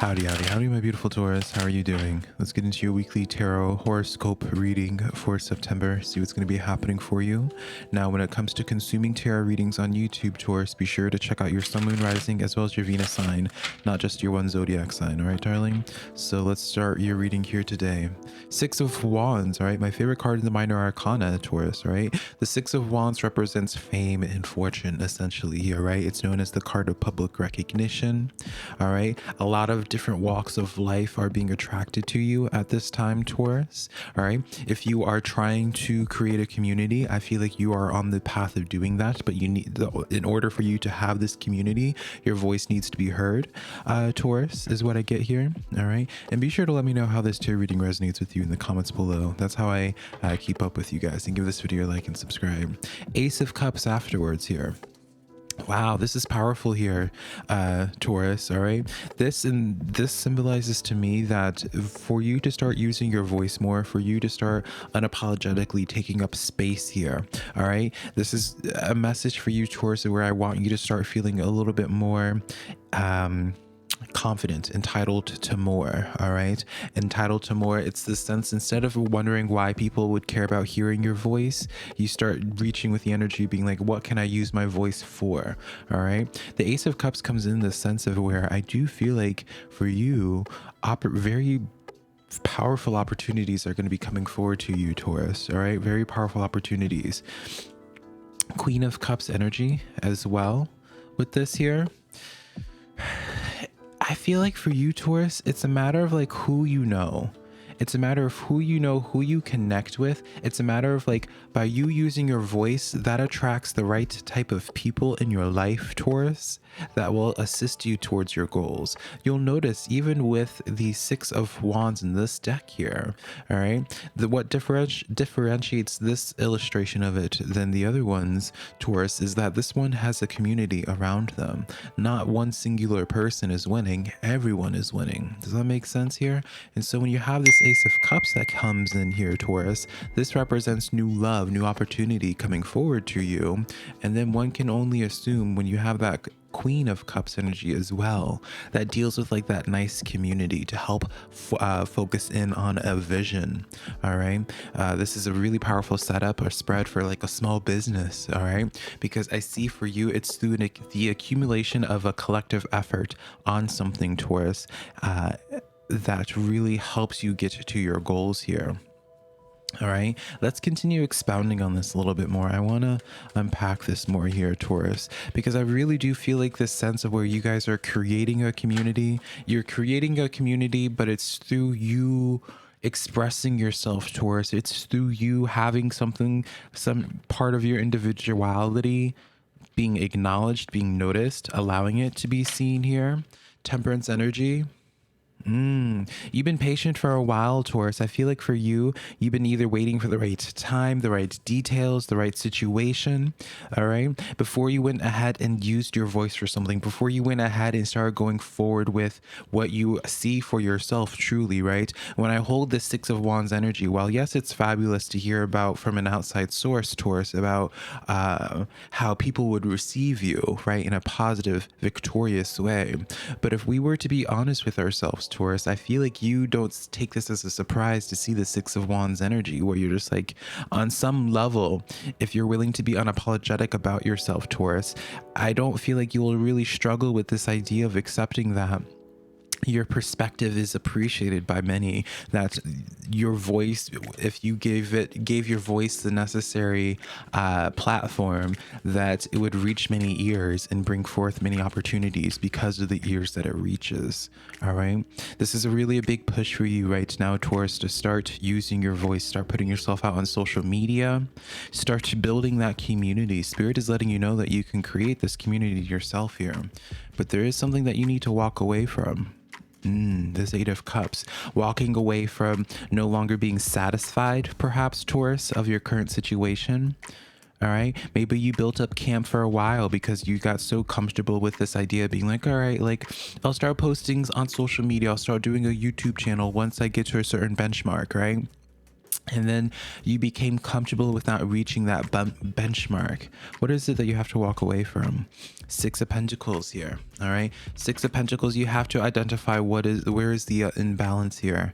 Howdy, my beautiful Taurus. How are you doing? Let's get into your weekly tarot horoscope reading for September. See what's going to be happening for you. Now, when it comes to consuming tarot readings on YouTube, Taurus, be sure to check out your sun, moon, rising, as well as your Venus sign, not just your one zodiac sign. All right, darling? So let's start your reading here today. Six of Wands, all right? My favorite card in the minor arcana, Taurus, all right? The Six of Wands represents fame and fortune, essentially, here, right? It's known as the card of public recognition, all right? A lot of different walks of life are being attracted to you at this time, Taurus. All right. If you are trying to create a community, I feel like you are on the path of doing that, but you need, in order for you to have this community, your voice needs to be heard. Taurus is what I get here. All right. And be sure to let me know how this tarot reading resonates with you in the comments below. That's how I keep up with you guys, and give this video a like and subscribe. Ace of Cups afterwards here. Wow, this is powerful here, Taurus. All right, this symbolizes to me that for you to start using your voice more, for you to start unapologetically taking up space here. All right, this is a message for you, Taurus, where I want you to start feeling a little bit more confident, entitled to more. All right, entitled to more. It's the sense, instead of wondering why people would care about hearing your voice, you start reaching with the energy being like, what can I use my voice for? All right, the Ace of Cups comes in the sense of where I do feel like for you, very powerful opportunities are going to be coming forward to you, Taurus. All right, very powerful opportunities. Queen of Cups energy as well with this here. I feel like for you, Taurus, it's a matter of like who you know. It's a matter of who you know, who you connect with. It's a matter of like, by you using your voice, that attracts the right type of people in your life, Taurus, that will assist you towards your goals. You'll notice even with the Six of Wands in this deck here, all right, what differentiates this illustration of it than the other ones, Taurus, is that this one has a community around them. Not one singular person is winning, everyone is winning. Does that make sense here? And so when you have this Ace of Cups that comes in here, Taurus, this represents new love, new opportunity coming forward to you. And then one can only assume when you have that Queen of Cups energy as well, that deals with like that nice community to help focus in on a vision. All right, this is a really powerful setup or spread for like a small business. All right, because I see for you it's through the accumulation of a collective effort on something, Taurus, that really helps you get to your goals here. All right, let's continue expounding on this a little bit more. I want to unpack this more here, Taurus, because I really do feel like this sense of where you guys are creating a community. You're creating a community, but it's through you expressing yourself, Taurus. It's through you having some part of your individuality being acknowledged, being noticed, allowing it to be seen here. Temperance energy. You've been patient for a while, Taurus. I feel like for you, you've been either waiting for the right time, the right details, the right situation, all right, before you went ahead and used your voice for something, before you went ahead and started going forward with what you see for yourself truly, right? When I hold this Six of Wands energy, while yes, it's fabulous to hear about from an outside source, Taurus, about how people would receive you, right, in a positive, victorious way. But if we were to be honest with ourselves, Taurus, I feel like you don't take this as a surprise to see the Six of Wands energy, where you're just like, on some level, if you're willing to be unapologetic about yourself, Taurus, I don't feel like you will really struggle with this idea of accepting that your perspective is appreciated by many, that your voice, if you gave your voice the necessary platform, that it would reach many ears and bring forth many opportunities because of the ears that it reaches. All right, this is really a big push for you right now, Taurus, to start using your voice, start putting yourself out on social media, start building that community. Spirit is letting you know that you can create this community yourself here, but there is something that you need to walk away from. This Eight of Cups, walking away from no longer being satisfied, perhaps, Taurus, of your current situation. All right, maybe you built up camp for a while because you got so comfortable with this idea of being like, all right, like I'll start postings on social media, I'll start doing a YouTube channel once I get to a certain benchmark, right? And then you became comfortable with not reaching that benchmark. What is it that you have to walk away from? Six of Pentacles here. All right. Six of Pentacles. You have to identify where is the imbalance here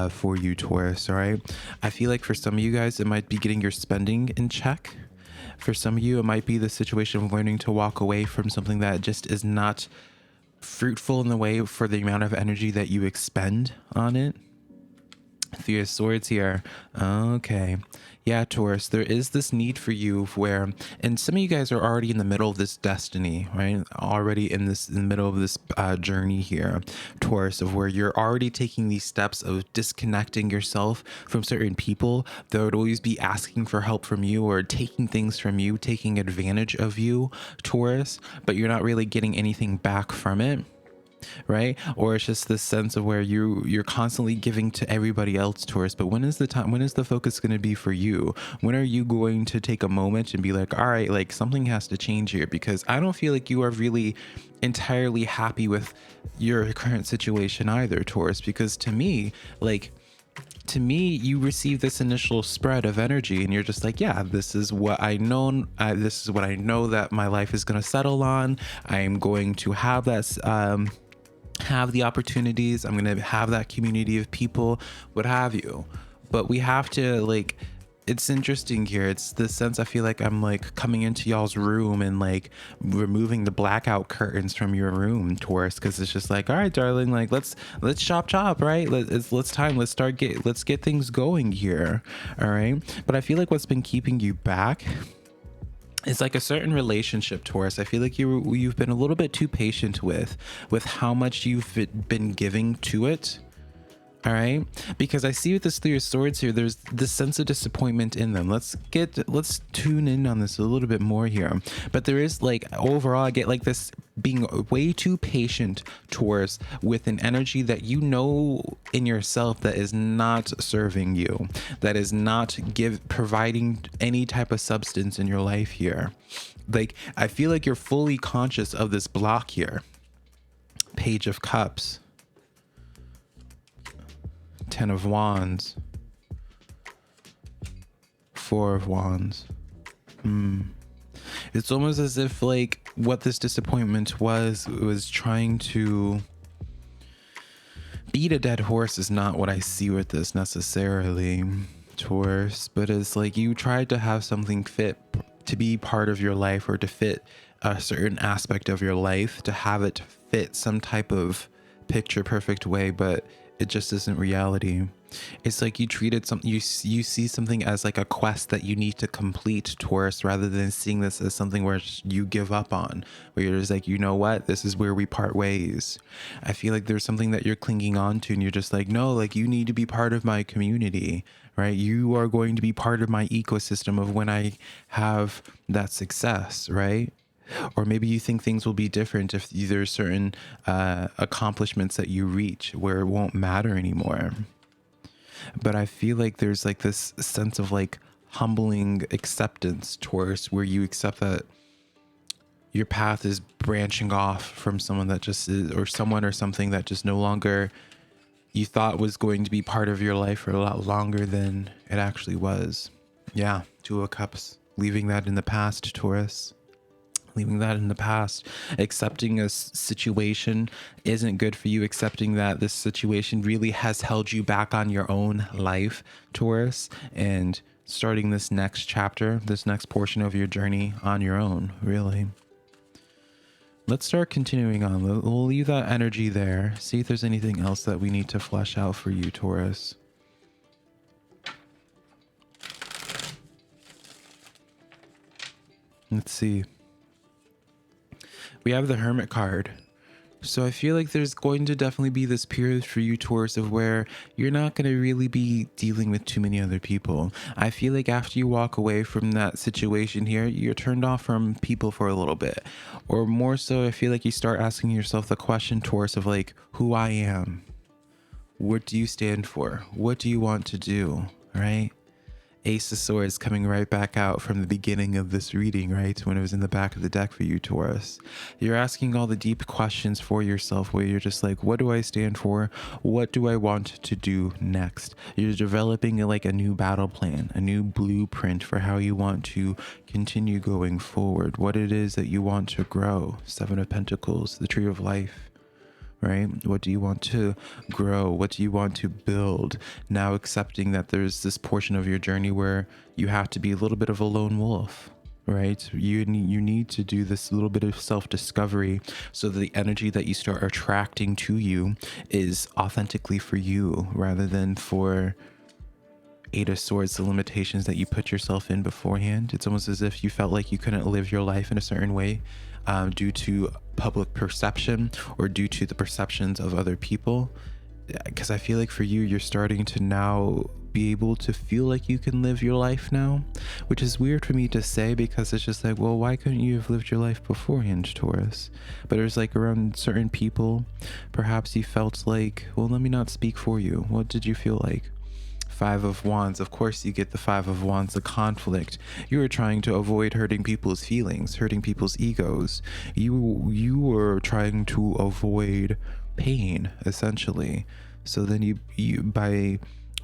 for you, Taurus. All right. I feel like for some of you guys, it might be getting your spending in check. For some of you, it might be the situation of learning to walk away from something that just is not fruitful in the way for the amount of energy that you expend on it. Three of Swords here. Okay. Yeah, Taurus, there is this need for you where, and some of you guys are already in the middle of this destiny, right? Already in the middle of this journey here, Taurus, of where you're already taking these steps of disconnecting yourself from certain people that would always be asking for help from you or taking things from you, taking advantage of you, Taurus, but you're not really getting anything back from it. Right? Or it's just this sense of where you're constantly giving to everybody else, Taurus, but when is the focus going to be for you? When are you going to take a moment and be like, all right, like something has to change here? Because I don't feel like you are really entirely happy with your current situation either, Taurus, because to me, you receive this initial spread of energy and you're just like, yeah, this is what I know. This is what I know that my life is going to settle on. I am going to have that, have the opportunities. I'm going to have that community of people, what have you. But we have to it's interesting here. It's the sense I feel like I'm like coming into y'all's room and like removing the blackout curtains from your room, Taurus, because it's just like, all right, darling, like let's chop, right? Let's get things going here. All right. But I feel like what's been keeping you back, it's like a certain relationship, Taurus. I feel like you've been a little bit too patient with how much you've been giving to it. All right, because I see with this Three of Swords here, there's this sense of disappointment in them. Let's tune in on this a little bit more here. But there is overall, I get this being way too patient, Taurus, with an energy that you know in yourself that is not serving you, that is not providing any type of substance in your life here. I feel like you're fully conscious of this block here. Page of Cups. 10 of Wands, 4 of Wands. It's almost as if what this disappointment was trying to beat a dead horse is not what I see with this necessarily, Taurus, but it's you tried to have something fit to be part of your life or to fit a certain aspect of your life, to have it fit some type of picture perfect way, but it just isn't reality. It's you treated something, you see something as a quest that you need to complete, Taurus, rather than seeing this as something where you give up on, where you're just you know what, this is where we part ways. I feel like there's something that you're clinging on to and you're just no, you need to be part of my community, right? You are going to be part of my ecosystem of when I have that success, right? Or maybe you think things will be different if there's certain accomplishments that you reach where it won't matter anymore. But I feel like there's this sense of humbling acceptance, Taurus, where you accept that your path is branching off from someone that just is, or someone or something that just no longer you thought was going to be part of your life for a lot longer than it actually was. Yeah, Two of Cups, leaving that in the past, Taurus. Leaving that in the past. Accepting a situation isn't good for you. Accepting that this situation really has held you back on your own life, Taurus, and starting this next chapter, this next portion of your journey on your own, really. Let's start continuing on. We'll leave that energy there. See if there's anything else that we need to flesh out for you, Taurus. Let's see. We have the Hermit card. So I feel like there's going to definitely be this period for you, Taurus, of where you're not going to really be dealing with too many other people. I feel like after you walk away from that situation here, you're turned off from people for a little bit. Or more so, I feel like you start asking yourself the question, Taurus, of who I am. What do you stand for? What do you want to do? Right? Ace of Swords coming right back out from the beginning of this reading, right? When it was in the back of the deck for you, Taurus. You're asking all the deep questions for yourself where you're just like, what do I stand for? What do I want to do next? You're developing like a new battle plan, a new blueprint for how you want to continue going forward, what it is that you want to grow. Seven of Pentacles, the Tree of Life. Right? What do you want to grow? What do you want to build? Now accepting that there's this portion of your journey where you have to be a little bit of a lone wolf, right? You need to do this little bit of self-discovery so that the energy that you start attracting to you is authentically for you rather than for Eight of Swords, the limitations that you put yourself in beforehand. It's almost as if you felt like you couldn't live your life in a certain way due to public perception or due to the perceptions of other people. Because I feel like for you, you're starting to now be able to feel like you can live your life now, which is weird for me to say because it's just like, well, why couldn't you have lived your life beforehand, Taurus? But there's like around certain people, perhaps you felt like, well, let me not speak for you. What did you feel like? Five of Wands. Of course you get the Five of Wands, the conflict. You were trying to avoid hurting people's feelings, hurting people's egos. You were trying to avoid pain, essentially. So then you by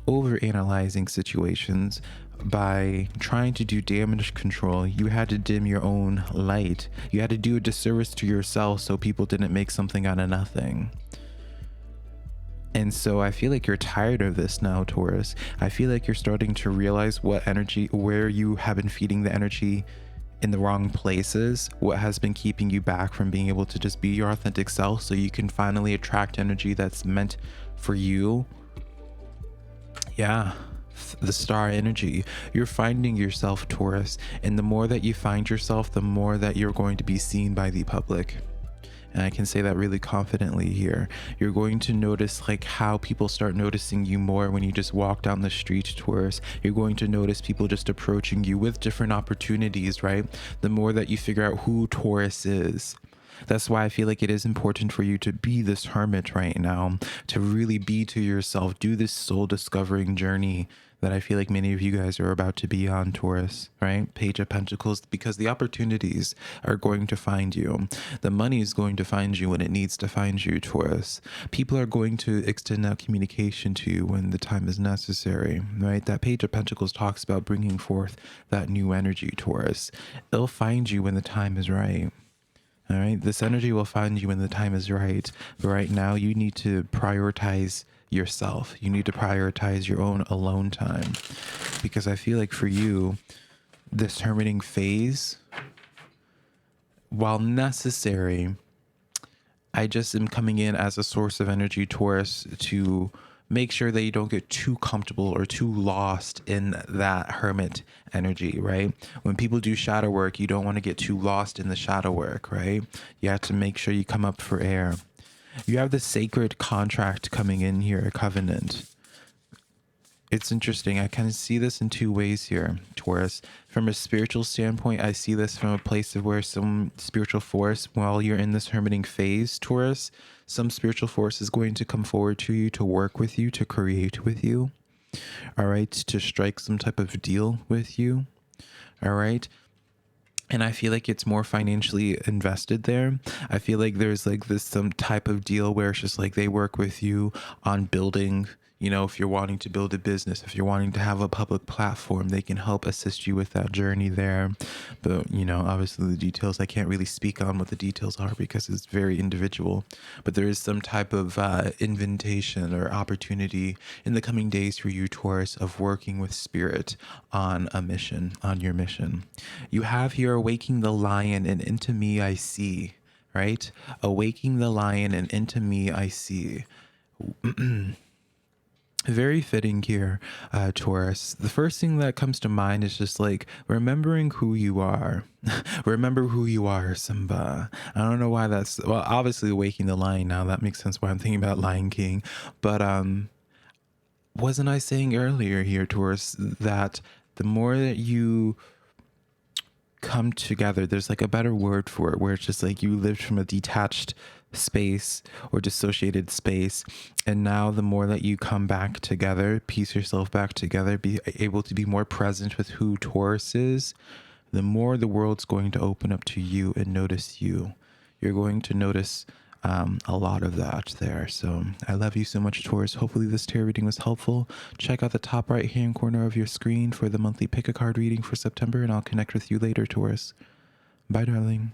overanalyzing situations, by trying to do damage control, you had to dim your own light. You had to do a disservice to yourself so people didn't make something out of nothing. And so I feel like you're tired of this now, Taurus. I feel like you're starting to realize what energy, where you have been feeding the energy in the wrong places, what has been keeping you back from being able to just be your authentic self so you can finally attract energy that's meant for you. Yeah, the star energy. You're finding yourself, Taurus. And the more that you find yourself, the more that you're going to be seen by the public. And I can say that really confidently here. You're going to notice like how people start noticing you more when you just walk down the street, Taurus. You're going to notice people just approaching you with different opportunities, right? The more that you figure out who Taurus is. That's why I feel like it is important for you to be this hermit right now, to really be to yourself, do this soul discovering journey that I feel like many of you guys are about to be on, Taurus, right? Page of Pentacles, because the opportunities are going to find you. The money is going to find you when it needs to find you, Taurus. People are going to extend out communication to you when the time is necessary, right? That Page of Pentacles talks about bringing forth that new energy, Taurus. It'll find you when the time is right. All right, this energy will find you when the time is right. But right now, you need to prioritize yourself. You need to prioritize your own alone time. Because I feel like for you, this hermiting phase, while necessary, I just am coming in as a source of energy, Taurus, to make sure that you don't get too comfortable or too lost in that hermit energy, right? When people do shadow work, you don't want to get too lost in the shadow work, right? You have to make sure you come up for air. You have the sacred contract coming in here, a covenant. It's interesting. I kind of see this in two ways here, Taurus. From a spiritual standpoint, I see this from a place of where some spiritual force, while you're in this hermiting phase, Taurus, some spiritual force is going to come forward to you to work with you, to create with you, all right, to strike some type of deal with you, all right? And I feel like it's more financially invested there. I feel like there's like this some type of deal where it's just like they work with you on building, you know, if you're wanting to build a business, if you're wanting to have a public platform, they can help assist you with that journey there. But, you know, obviously the details, I can't really speak on what the details are because it's very individual. But there is some type of invitation or opportunity in the coming days for you, Taurus, of working with spirit on a mission, on your mission. You have here awaking the lion and into me I see, right? Awaking the lion and into me I see. Very fitting here, Taurus. The first thing that comes to mind is just like remembering who you are. Remember who you are, Simba. I don't know why that's, well, obviously Awaking the Lion now. That makes sense why I'm thinking about Lion King. But wasn't I saying earlier here, Taurus, that the more that you come together, there's like a better word for it, where it's just like you lived from a detached space or dissociated space. And now the more that you come back together, piece yourself back together, be able to be more present with who Taurus is, the more the world's going to open up to you and notice you. You're going to notice a lot of that there. So I love you so much, Taurus. Hopefully this tarot reading was helpful. Check out the top right hand corner of your screen for the monthly pick a card reading for September, and I'll connect with you later, Taurus. Bye, darling.